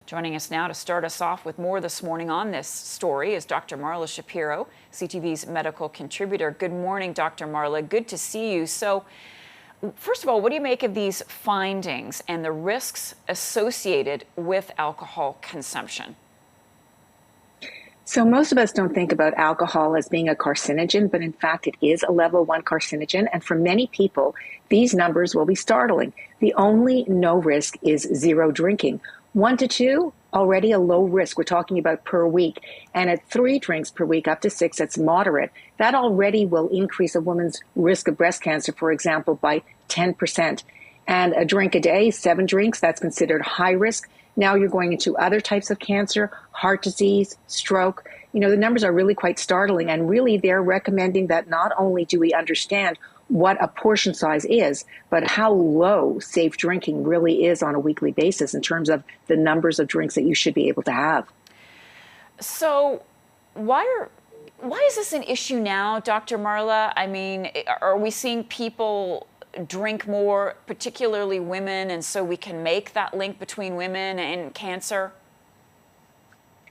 Joining us now to start us off with more this morning on this story is Dr. Marla Shapiro, CTV's medical contributor. Good morning, Dr. Marla. Good to see you. So, first of all, what do you make of these findings and the risks associated with alcohol consumption? So most of us don't think about alcohol as being a carcinogen, but in fact it is a level 1 carcinogen. And for many people, these numbers will be startling. The only no risk is zero drinking. 1 to 2, already a low risk. We're talking about per week. And at 3 drinks per week, up to 6, that's moderate. That already will increase a woman's risk of breast cancer, for example, by 10%. And a drink a day, 7 drinks, that's considered high risk. Now you're going into other types of cancer, heart disease, stroke. You know, the numbers are really quite startling. And really, they're recommending that not only do we understand what a portion size is, but how low safe drinking really is on a weekly basis in terms of the numbers of drinks that you should be able to have. So why is this an issue now, Dr. Marla? I mean, are we seeing people drink more, particularly women, and so we can make that link between women and cancer?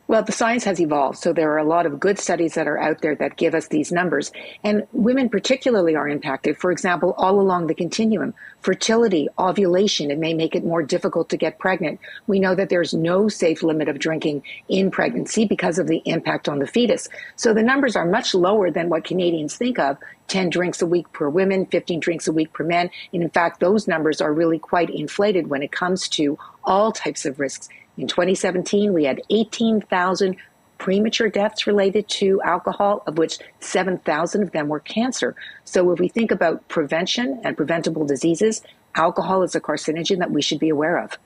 Well, the science has evolved, so there are a lot of good studies that are out there that give us these numbers. And women particularly are impacted. For example, all along the continuum, fertility, ovulation, it may make it more difficult to get pregnant. We know that there's no safe limit of drinking in pregnancy because of the impact on the fetus. So the numbers are much lower than what Canadians think of. 10 drinks a week per women, 15 drinks a week per men. And in fact, those numbers are really quite inflated when it comes to all types of risks. In 2017, we had 18,000 premature deaths related to alcohol, of which 7,000 of them were cancer. So if we think about prevention and preventable diseases, alcohol is a carcinogen that we should be aware of.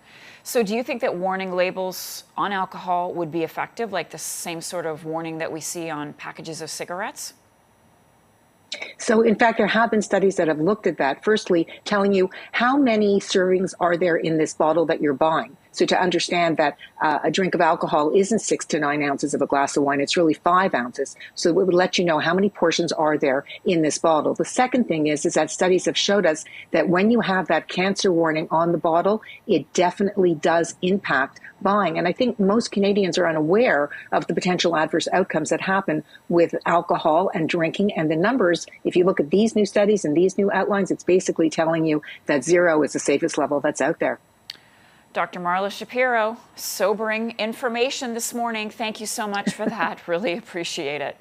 So do you think that warning labels on alcohol would be effective, like the same sort of warning that we see on packages of cigarettes? So, in fact, there have been studies that have looked at that. Firstly, telling you how many servings are there in this bottle that you're buying. So to understand that a drink of alcohol isn't 6 to 9 ounces of a glass of wine, it's really 5 ounces. So it would let you know how many portions are there in this bottle. The second thing is that studies have showed us that when you have that cancer warning on the bottle, it definitely does impact buying. And I think most Canadians are unaware of the potential adverse outcomes that happen with alcohol and drinking. And the numbers, if you look at these new studies and these new outlines, it's basically telling you that 0 is the safest level that's out there. Dr. Marla Shapiro, sobering information this morning. Thank you so much for that. Really appreciate it.